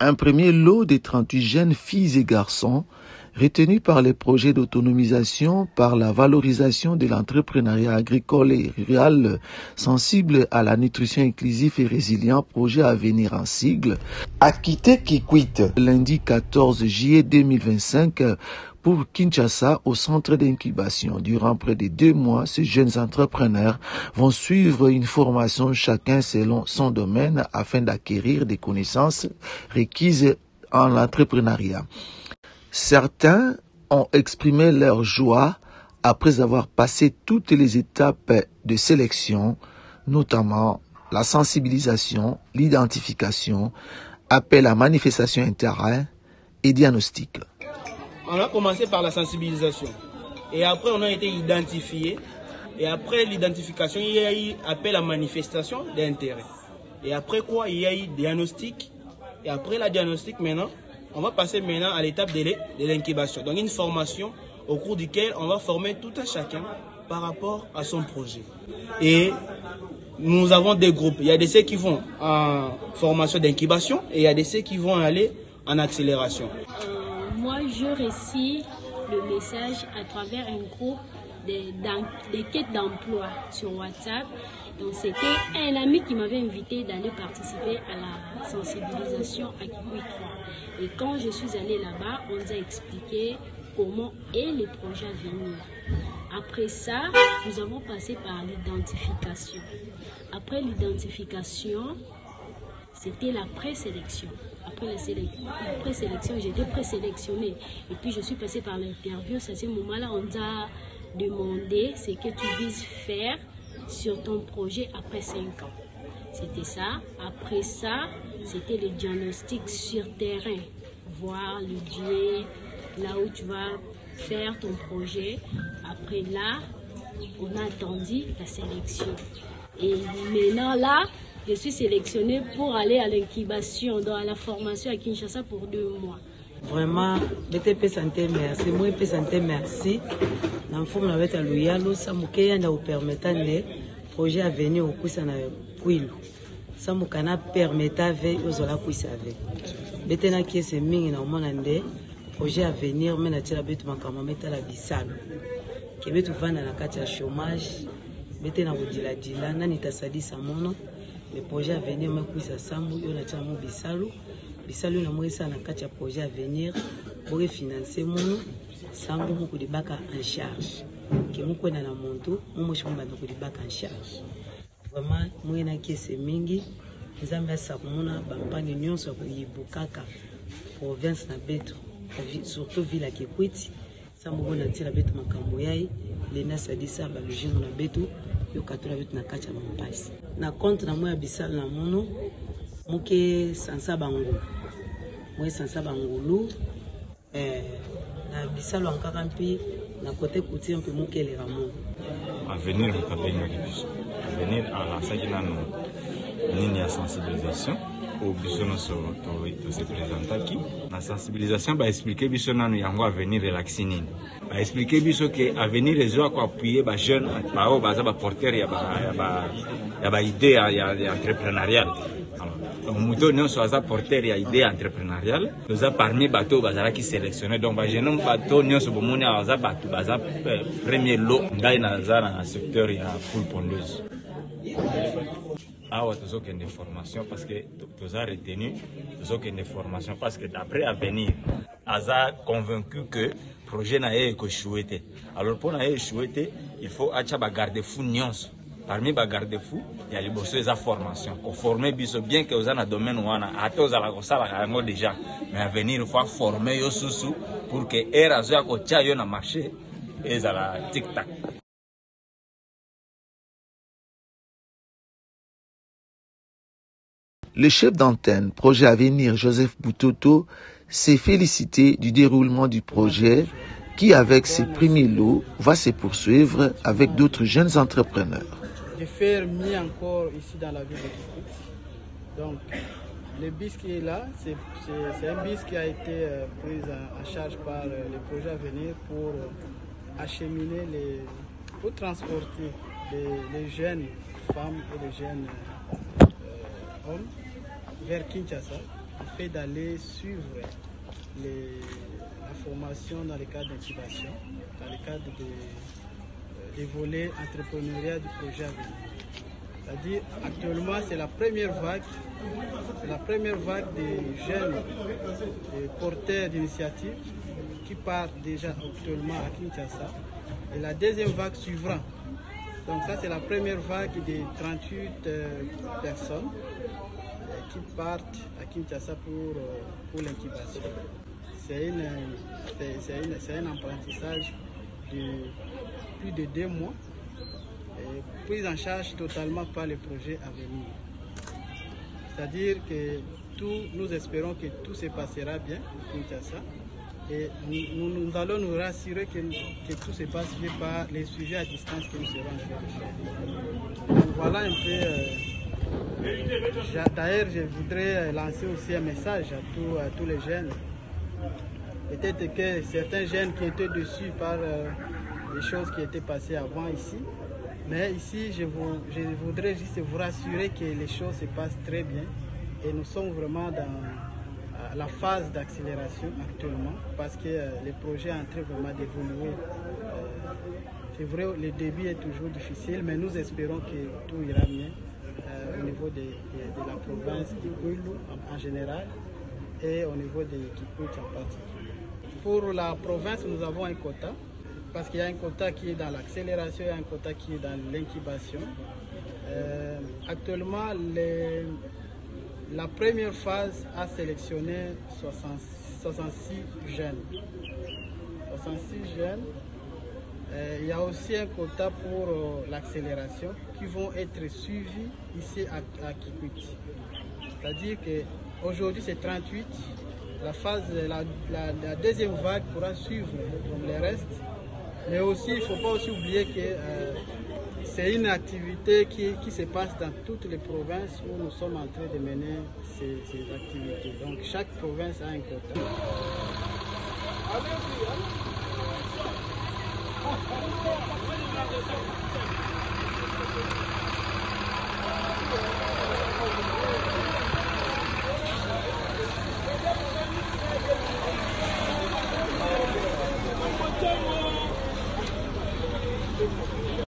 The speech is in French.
Un premier lot de 38 jeunes filles et garçons retenus par les projets d'autonomisation par la valorisation de l'entrepreneuriat agricole et rural sensible à la nutrition inclusive et résilient, projet à venir en sigle, a quitté Kikwit lundi 14 juillet 2025 pour Kinshasa au centre d'incubation. Durant près de 2 mois, ces jeunes entrepreneurs vont suivre une formation chacun selon son domaine afin d'acquérir des connaissances requises en l'entrepreneuriat. Certains ont exprimé leur joie après avoir passé toutes les étapes de sélection, notamment la sensibilisation, l'identification, appel à manifestation intérêt et diagnostic. On a commencé par la sensibilisation et après on a été identifié et après l'identification il y a eu appel à manifestation d'intérêt et après quoi il y a eu diagnostic et après la diagnostic maintenant on va passer maintenant à l'étape de l'incubation. Donc une formation au cours duquel on va former tout un chacun par rapport à son projet. Et nous avons des groupes. Il y a de ceux qui vont en formation d'incubation et il y a de ceux qui vont aller en accélération. Moi, je récite le message à travers un groupe des quêtes d'emploi sur WhatsApp. Donc c'était un ami qui m'avait invité d'aller participer à la sensibilisation à Kikwit 3. Et quand je suis allée là-bas, on nous a expliqué comment est les projets à venir. Après ça, nous avons passé par l'identification. Après l'identification, c'était la présélection. Après la présélection, j'étais présélectionnée. Et puis je suis passée par l'interview. À ce moment-là, on nous a demandé ce que tu vises faire sur ton projet après 5 ans. C'était ça. Après ça, c'était le diagnostic sur terrain. Voir le lieu, là où tu vas faire ton projet. Après là, on a attendu la sélection. Et maintenant là, je suis sélectionnée pour aller à l'incubation, dans la formation à Kinshasa pour 2 mois. Vraiment, BTP Santé, merci. Moi, BTP Santé, merci. Dans le fond, on avait à l'Ouyalo, ça m'a permettre de projet à venir au Koussana Kouilou. Ça m'a permettre de aux Kouissave. BTP qui est ming na monande projet à venir, mais na tira betu makamameta la bisalo. Qui betu vana na kati ya chômage, BTP na bodila dila, nani tasadisa mono. Le projet à venir, mais puis ça sambu, yo na tira mo bisalo. Bisalo na mwesa na kati ya projet à venir pour financer mono sambu moko di baka en charge ke moko na monto mo shomba na ko di baka en charge vraiment mwena kese mingi nzambe asakumuna bampani nyonso ko yibukaka province na beto surtout ville ya Kikwit sambu na tira beto makambo yai lena sadisa ba lojimo na beto yo katula beto na kati ya mampasi na compte na moya bisalo na mono moke sansa bango moi sansa bangulu na bisalo encore mpi na côté couture mpi mokele ramo avenir kabenga kibiso avenir à la sagina no nini ya sensibilisation au biso no so to se présentaki na sensibilisation ba expliquer biso nanu yango avenir relaxi nini ba expliquer biso que avenir ezo ko appuyer ba jeune ba o baza ba porteur ya ba idée ya entrepreneurial. Nous sommes porteurs d'idées entrepreneuriales. Nous sommes parmi les bateaux qui sont sélectionnés. Donc, nous sommes bateaux qui sont premier lot dans le secteur de la poule pondeuse. Nous avons des formations parce que nous avons retenu des formations parce que d'après l'avenir, nous avons convaincu que le projet n'a pas échoué. Alors, pour échouer, il faut garder fou nuance. Parmi les garde-fous, il y a les bosses de formation. Pour former bien que vous avez un domaine où vous avez déjà. Mais à venir, il faut former pour que les gens marché et ça tic-tac. Le chef d'antenne, projet à venir, Joseph Boutoto, s'est félicité du déroulement du projet qui, avec ses premiers lots, va se poursuivre avec d'autres jeunes entrepreneurs. De faire mieux encore ici dans la ville de Kikwit. Donc, le bus qui est là, c'est un bus qui a été pris en charge par le projet à venir pour acheminer, pour transporter les jeunes femmes et les jeunes hommes vers Kinshasa afin d'aller suivre la formation dans le cadre d'incubation, dans le cadre des volets entrepreneuriat du projet à venir. C'est-à-dire, actuellement, c'est la première vague des jeunes porteurs d'initiatives qui partent déjà actuellement à Kinshasa. Et la deuxième vague suivra. Donc ça, c'est la première vague de 38 personnes qui partent à Kinshasa pour l'incubation. C'est un apprentissage de plus de 2 mois, prise en charge totalement par le projet à venir. C'est-à-dire que nous espérons que tout se passera bien à Kinshasa et nous allons nous rassurer que tout se passe bien par les sujets à distance que nous serons en train de faire. Donc voilà un peu. D'ailleurs, je voudrais lancer aussi un message à tous les jeunes. Peut-être que certains jeunes qui étaient déçus par les choses qui étaient passées avant ici, mais ici, je voudrais juste vous rassurer que les choses se passent très bien et nous sommes vraiment dans la phase d'accélération actuellement parce que le projet est en train vraiment d'évoluer. C'est vrai, le début est toujours difficile, mais nous espérons que tout ira bien au niveau de la province du Kwilu en général et au niveau de Kikwit en particulier. Pour la province, nous avons un quota. Parce qu'il y a un quota qui est dans l'accélération et un quota qui est dans l'incubation. Actuellement, la première phase a sélectionné 66 jeunes. 66 jeunes. Il y a aussi un quota pour l'accélération qui vont être suivis ici à Kikwit. C'est-à-dire qu'aujourd'hui c'est 38. La deuxième vague pourra suivre comme les restes. Mais aussi, il ne faut pas aussi oublier que c'est une activité qui se passe dans toutes les provinces où nous sommes en train de mener ces activités. Donc chaque province a un quota.